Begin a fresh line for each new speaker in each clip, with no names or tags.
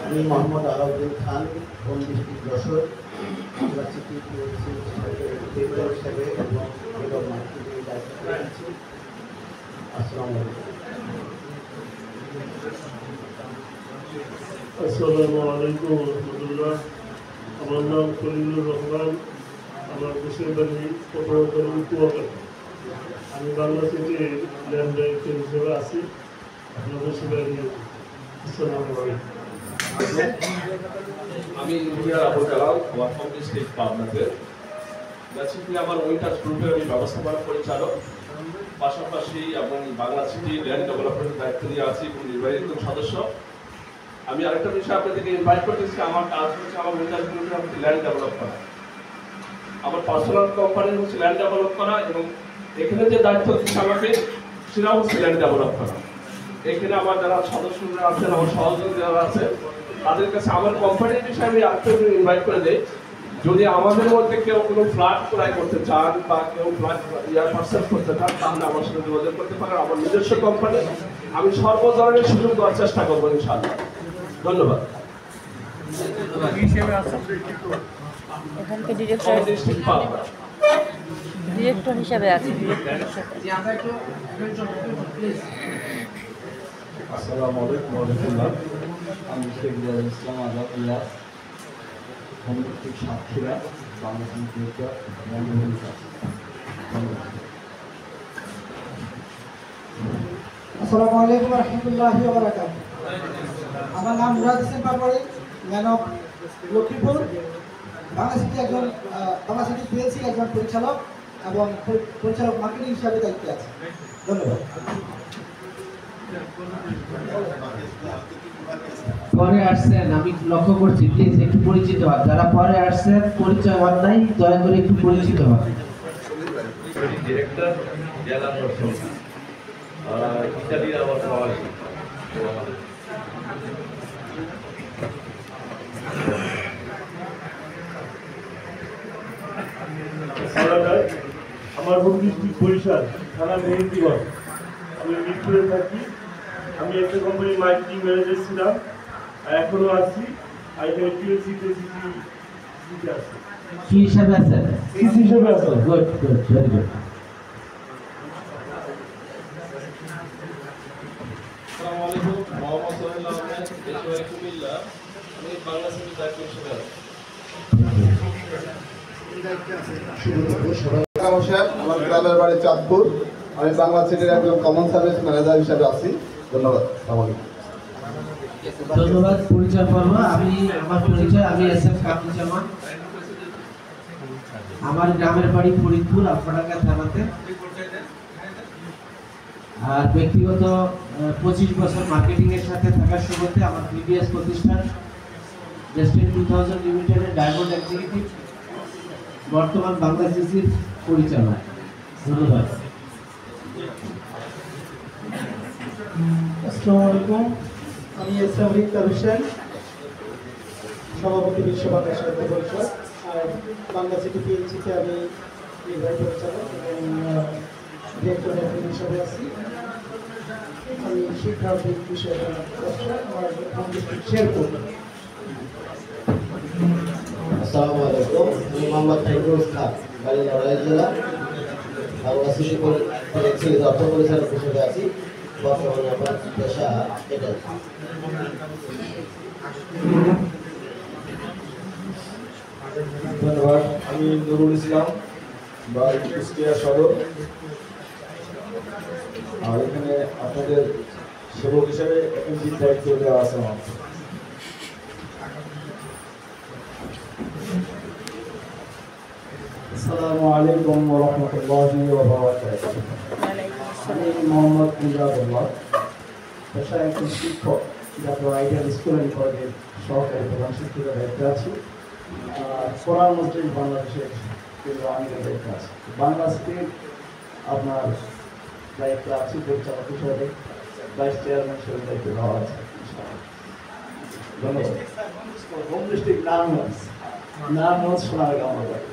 আমি মোহাম্মদ আলাউদ্দিন খান, কোন district Jessore, Bangla city হিসাবে এবং হেড অফ মার্কেটিং দায়িত্ব পেয়েছি। আসসালামু আলাইকুম।
আসসালামু আলাইকুম রহমতুল্লাহ। আমার নাম খলিলুর রহমান। আমার দেশের বাড়ি কুয়াকাটা। আমি বাংলা সিটির ল্যান্ড ডাইরেক্টর হিসেবে আছি আপনাদের সেবায়। আসসালামু আলাইকুম।
আমি ইঞ্জিনিয়ার আবুল কালাম, আমার হোম ডিস্ট্রিক্ট পাবনাতে। বেসিক্যালি আমার উইন্টার গ্রুপের আমি ব্যবস্থাপনা পরিচালক, পাশাপাশি আমি বাংলা সিটি ল্যান্ড ডেভেলপমেন্টের দায়িত্ব নিয়ে আছি এবং নির্বাহী সদস্য। আমি আরেকটা বিষয় আপনাদেরকে ইনভাইট করতেছি। আমার কাজ হচ্ছে আমার উইন্টার গ্রুপের হচ্ছে ল্যান্ড ডেভেলপ করা। আমার পার্সোনাল কোম্পানি হচ্ছে ল্যান্ড ডেভেলপ করা এবং এখানে যে দায়িত্ব দিচ্ছে আমাকে সেটা হচ্ছে ল্যান্ড ডেভেলপ করা। এখানে আমার যারা সদস্যরা আছেন, আমার সহযোগী যারা আছে, তাদের কাছে আমার কোম্পানির বিষয়ে আমি আরেকটু ইনভাইট করে দিই। যদি আমাদের মধ্যে কেউ কোনো ফ্ল্যাট ক্রয় করতে চান বা কেউ ফ্ল্যাট পারচেজ করতে চান, তাহলে আমার সাথে যোগাযোগ করতে পারেন। আমার নিজস্ব কোম্পানি, আমি সর্ব ধরনের সুযোগ দেওয়ার চেষ্টা করবো ইনশাআল্লাহ। ধন্যবাদ।
এখানকে ডিরেক্টর হিসাবে আছে।
আসসালামু আলাইকুম ওয়া রাহমাতুল্লাহ। আমি শেখ ইসলাম আজাদুল্লাহ, কমিউনিটি সাতক্ষীরা, বাংলাদেশ ডিরেক্টর।
আসসালামু আলাইকুম ওয়া রাহমাতুল্লাহি ওয়া বারাকাতুহু। আমার নাম Murad Hossain Patwari, man of Lakshmipur. Bangla city PLC একজন পরিচালক এবং পরিচালক মার্কেটিং হিসাবে দায়িত্বে আছে। ধন্যবাদ।
পরে আসছেন, আমি লক্ষ্য করছি, প্লিজ একটু পরিচিত হন। যারা পরে আসছেন পরিচয় হন নাই, দয়া করে একটু পরিচিত হন।
ডিরেক্টর জেলা দর্শন ইত্যাদি আমার
আমার হোম ডিস্ট্রিক্ট বরিশাল, থানা মেহেন্দিগঞ্জ। আমি মিরপুরে থাকি। আমি একটা কোম্পানির মার্কেটিং ম্যানেজার ছিলাম, এখনো আছি। এখানে পিএলসিতে আছি।
কি হিসাবে আছেন?
সিসি হিসেবে আছেন।
Good good, very good.
আসসালামু আলাইকুম। মোহাম্মদ সোহেল আহমেদ, দেশবাড়ি কুমিল্লা। আমি বাংলা সিটির দায়িত্ব হিসেবে আছি।
আমার গ্রামের বাড়ি চাঁদপুর। আমি বাংলা সিটির একজন কমন সার্ভিস ম্যানেজার হিসেবে আছি। ধন্যবাদ।
ধন্যবাদ। পরিচয় পর্ব। আমার পরিচয়, আমি এসএম কামরুজ্জামান। আমার গ্রামের বাড়ি ফরিদপুর, আফাডাঙ্গা থানাতে। আর ব্যক্তিগত 25 বছর মার্কেটিং এর সাথে থাকার সুবাদে আমার প্রিভিয়াস প্রতিষ্ঠান জেস্টেন 2000 লিমিটেডের ডায়মন্ড এক্সিকিউটিভ, বর্তমান বাংলা সিসির পরিচালক। ধন্যবাদ।
আসসালামু আলাইকুম। আমি এসএম রিক্তা হোসেন, সভাপতি বিশ্ব বাংলা সাহিত্য পরিষদ। আর বাংলা সিটি পিএলসিতে আমি নির্বাহী পরিচালক এবং ডিরেক্টর হিসেবে আছি। আমি শিক্ষার্থী বিষয়ে আমার শেরপুর।
আসসালামু আলাইকুম। আমি মোহাম্মদ ফিরোজ খান, বাড়ি নড়াইল জেলা, বাংলা সিটি পিএলসি অর্থ পরিচালক হিসেবে আছি। বর্তমানে আমার পেশা এটা।
ধন্যবাদ। আমি নুরুল ইসলাম, বাড়ি কুষ্টিয়া সদর। আর এখানে আপনাদের সেবক হিসাবে এমপির দায়িত্ব দেওয়া আছে আমার। আসসালামু আলাইকুম ওয়া রাহমাতুল্লাহি ওয়া বারাকাতুহু। আমি মোহাম্মদ মুজাদুল্লাহ, পেশায় একজন শিক্ষক, জাতীয় আইডিয়াল স্কুল অ্যান্ড কলেজের সহকারী প্রধান শিক্ষকের দায়িত্বে আছি। কোরআন মসজিদ বাংলাদেশের কেন্দ্র আমিরের দায়িত্বে আছে। বাংলা সিটির আপনার দায়িত্ব আছে পরিচালক হিসেবে, ভাইস চেয়ারম্যান হিসেবে দায়িত্ব দেওয়া আছে। ধন্যবাদ। হোম ডিস্ট্রিক্ট নারায়ণগঞ্জ সোনারগাঁও আমার বাড়ি।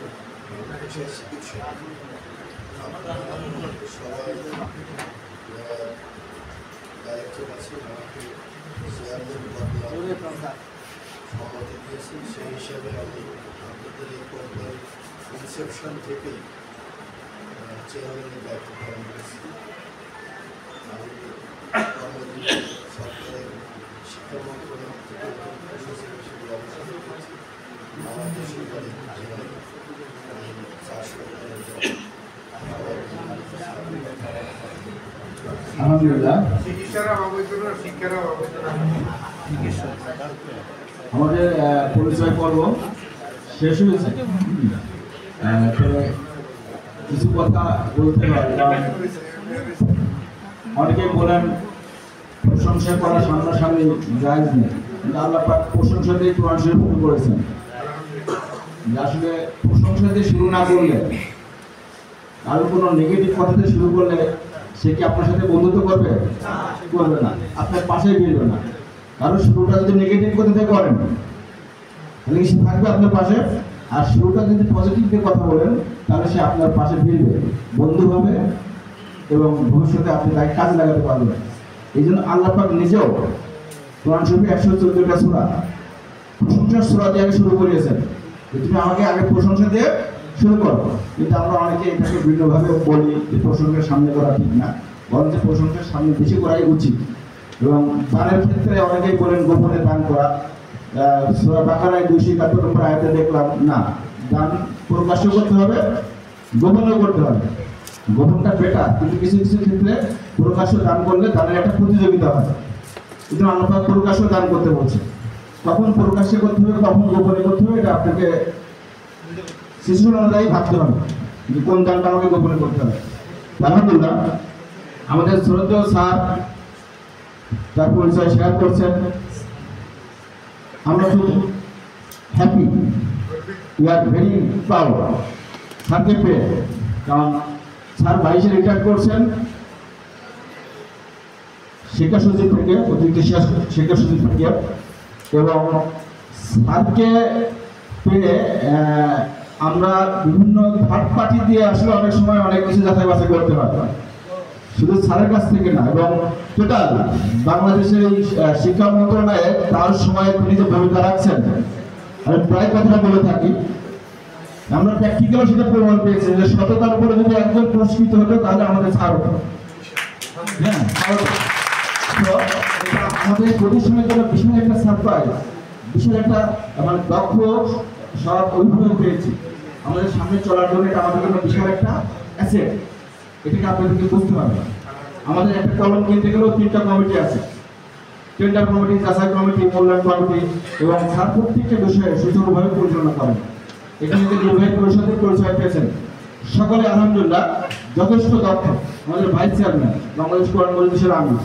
চিকিৎসক আপনারা সবাই দায়িত্ব আছে আমাকে সম্মতি দিয়েছেন, সেই হিসাবে আমি আপনাদের এই কোম্পানির ইনসেপশন থেকেই চেয়ারম্যানের দায়িত্ব পালন করেছি। আমি সরকারের শিক্ষা মন্ত্রণালয় থেকে সচিব হিসেবে অবস্থান করেছি। আমার বেসরকারি জেলায় আমি 400
আলহামদুলিল্লাহ আমাদের পরিচয় পর্ব শেষ হয়েছে। কিছু কথা বলতে হয়, কারণ অনেকেই বলেন প্রশংসা করা সামনাসামনি জায়েজ নেই, কিন্তু আল্লাহ পাক প্রশংসা দিয়ে কোরআন শরীফ শুরু করেছেন। আসলে প্রশংসা দিয়ে শুরু না করলে, আর কোনো নেগেটিভ কথা দিয়ে শুরু করলে সে কি আপনার সাথে বন্ধুত্ব করবে? করবে না, আপনার পাশে ফিরবে না। কারণ শুরুটা যদি নেগেটিভ কথা দিয়ে করেন তাহলে সে থাকবে আপনার পাশে, আর শুরুটা যদি পজিটিভ দিয়ে কথা বলেন তাহলে সে আপনার পাশে ফিরবে, বন্ধু হবে এবং ভবিষ্যতে আপনি তাকে কাজে লাগাতে পারবেন। এই জন্য আল্লাহ পাক নিজেও কোরআন শরীফে 114টা সূরা প্রশংসার সূরা দিয়ে শুরু করিয়েছেন। তুমি আমাকে আগে প্রশংসা দিয়ে শুরু করো, কিন্তু আমরা অনেকে এটাকে ভিন্নভাবে বলি যে প্রশংসার সামনে করা ঠিক না, বরং যে প্রশংসার সামনে বেশি করাই উচিত। এবং দানের ক্ষেত্রে অনেকেই বলেন গোপনে দান করা। সূরা বাকারায় 271 নম্বর আয়াতে দেখলাম না, দান প্রকাশ্য করতে হবে, গোপনেও করতে হবে। গোপনটা বেটার, কিন্তু কিছু কিছু ক্ষেত্রে প্রকাশ্য দান করলে দানের একটা প্রতিযোগিতা হয়। এই জন্য আল্লাহ পাক প্রকাশ্য দান করতে বলছে। কখন প্রকাশ্যে করতে হবে, কখন গোপনে করতে হবে, এটা আপনাকে শিশু অনুযায়ী ভাবতে হবে যে কোন দানটা আমাকে গোপনে করতে হবে। আলহামদুলিল্লাহ আমাদের শ্রদ্ধেয় স্যার তার পরিচয় শেয়ার করছেন। আমরা খুব happy, we are very proud স্যারকে পেয়ে, কারণ স্যার 22-এ রিটায়ার করছেন শিক্ষা সচিব থেকে, অতিরিক্ত শিক্ষা সচিব থেকে, এবং স্যারকে পেয়ে আমরা বিভিন্ন থার্ড পার্টি দিয়ে আসলে অনেক সময় অনেক কিছু যাচাই বাছাই করতে হয়, শুধু স্যারের কাছ থেকে না, এবং টোটাল বাংলাদেশের এই শিক্ষা মন্ত্রণালয়ে তার সময় তিনি যে ভূমিকা রাখছেন, আমি প্রায় কথাটা বলে থাকি, আমরা প্র্যাকটিক্যালও সেটা প্রমাণ পেয়েছি যে সততার উপরে যদি একজন পুরস্কৃত হতো তাহলে আমাদের ছাড় হতো। হ্যাঁ, আমাদের প্রতিষ্ঠানের জন্য বিশাল একটা সারপ্রাইজ, বিশাল একটা মানে দক্ষ সব অভিভাবক পেয়েছি। আমাদের সামনে চলার জন্য এটা আমাদের জন্য বিশাল একটা অ্যাসেট, এটাকে আপনাদেরকে বুঝতে হবে। আমাদের একটা কলম কিনতে গেলেও 3টা কমিটি আছে, টেন্ডার কমিটি, যাচাই কমিটি, মূল্যায়ন কমিটি, এবং স্যার প্রত্যেকটা বিষয়ে সুচারুভাবে পরিচালনা করেন। এখানে যে নির্বাহী পরিষদের পরিচয় পেয়েছেন সকলে আলহামদুলিল্লাহ যথেষ্ট দক্ষ। আমাদের ভাইস চেয়ারম্যান বাংলাদেশ কোরআন মজলিসের আমির,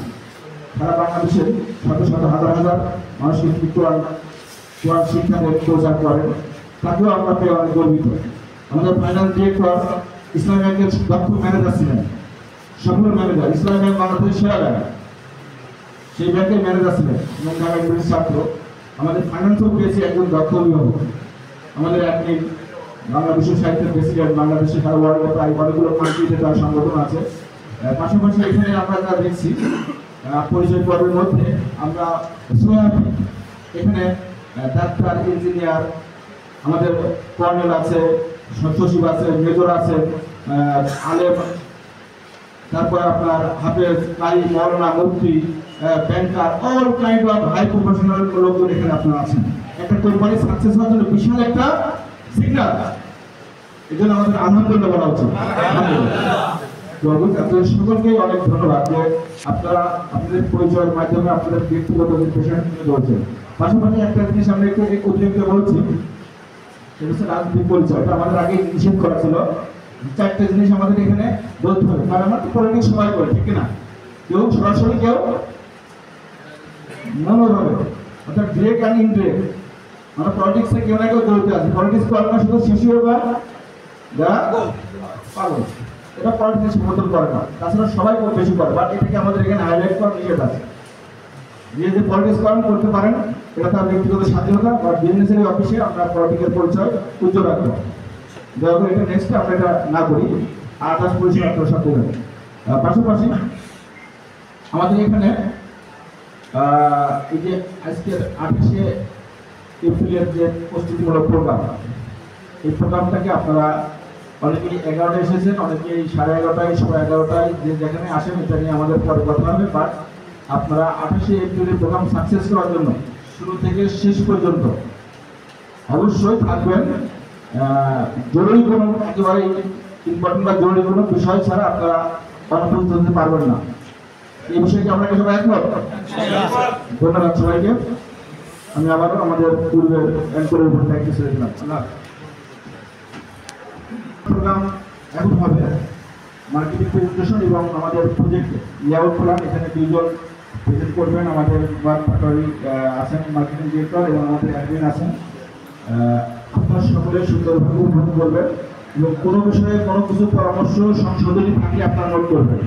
সারা বাংলাদেশের শত শত হাজার হাজার মানুষকে কোরআন শিক্ষার প্রচার করেন, তাকেও আমরা পেয়ে অনেক গর্বিত। আমাদের ফাইন্যান্স ডিরেক্টর ইসলামী ব্যাংকের দক্ষ ম্যানেজার ছিলেন, সফল ম্যানেজার, ইসলামী ব্যাংক বাংলাদেশের সেরা ব্যাংক, সেই ব্যাংকের ম্যানেজার ছিলেন এবং ঢাকা ইউনিভার্সিটির ছাত্র। আমাদের ফাইন্যান্সও পেয়েছে একজন দক্ষ অভিভাবক। আমাদের একদিন বাংলা বিশ্ব সাহিত্যের প্রেসিডেন্ট, বাংলাদেশের সারা ওয়ার্ল্ডে প্রায় অনেকগুলো কান্ট্রিতে তার সংগঠন আছে। পাশাপাশি এখানে আমরা যা দেখছি পরিচয় পর্বের মধ্যে আমরা সোয়াবি, এখানে ডাক্তার, ইঞ্জিনিয়ার, আমাদের কর্নেল আছে, সচিব আছে, মেজর আছে, আলেম, তারপরে আপনার হাফেজ, কারি, মৌলানা, মুফতি, banker, all kind of high professional লোকজন এখানে আপনারা আছেন। একটা কোম্পানি সাকসেস হওয়ার জন্য বিশাল একটা সিগন্যাল, এই জন্য আমাদের আলহামদুলিল্লাহ বলা উচিত। আপনাদের সকলকে অনেক ধন্যবাদ যে আপনারা আপনাদের পরিচয়ের মাধ্যমে আপনাদের ব্যক্তিগত পেশাকে তুলে ধরছেন। পাশাপাশি একটা জিনিস আমরা একটু অতিরিক্ত বলছি, সেটা হচ্ছে রাজনৈতিক পরিচয়। এটা আমাদের আগে নিষেধ করা ছিল। 4টে জিনিস আমাদের এখানে বলতে হবে, কারণ আমরা তো পলিটিক্স সবাই করি, ঠিক না? কেউ সরাসরি, কেউ মনোভাবে, অর্থাৎ ডিরেক্ট অ্যান্ড ইনডিরেক্ট। আমরা পলিটিক্সে কেউ না কেউ জড়িত আছে। পলিটিক্স করে না শুধু শিশু বা যারা পাগল, এটা পলিটিক্স সমর্থন করে না, তাছাড়া সবাই খুব বেশি করে। বাট এটাকে আমাদের এখানে হাইলাইট করা নিষেধ আছে। যে পলিটিক্স করতে পারেন এটা তার ব্যক্তিগত স্বাধীনতা, বা বিজনেসের অফিসে আমরা পলিটিক্যাল পরিচয় উজ্জ্বল রাখবো। দয়া করে এটা নেক্সট আমরা এটা না করি, আদার্স পরিচয় আপনার সাথে দেবেন। পাশাপাশি আমাদের এখানে এই যে আজকের 28শে এপ্রিলের যে প্রস্তুতিমূলক প্রোগ্রাম, এই প্রোগ্রামটাকে আপনারা অনেকেই 11টায় এসেছেন, অনেকেই 11:30টায়, 11:30টায়, যে যেখানে আসেন এটা নিয়ে আমাদের পরে কথা হবে। বাট আপনারা 28শে এপ্রিলের প্রোগ্রাম সাকসেস করার জন্য শুরু থেকে শেষ পর্যন্ত অবশ্যই থাকবেন। জরুরি কোনো একেবারে ইম্পর্টেন্ট বা জরুরি কোনো বিষয় ছাড়া আপনারা অনুপস্থিত হতে পারবেন না। এই বিষয়টি আমরা কি সবাই একমত? ধন্যবাদ সবাইকে। আমি আবারও আমাদের পূর্বের অ্যাঙ্করের উপর দায়িত্ব ছেড়ে দিলাম। প্রোগ্রাম এখন হবে মার্কেটিং প্রেজেন্টেশন এবং আমাদের প্রজেক্ট লেআউট প্ল্যান। এখানে দুইজন প্রেজেন্ট করবেন, আমাদের পাটোয়ারি আছেন মার্কেটিং ডিরেক্টর এবং আমাদের অ্যাডমিন আছেন। আপনার সকলে সুন্দরভাবে উপভোগ করবেন এবং কোনো বিষয়ে কোনো কিছু পরামর্শ সংশোধনী থাকলে আপনারা নোট করবেন।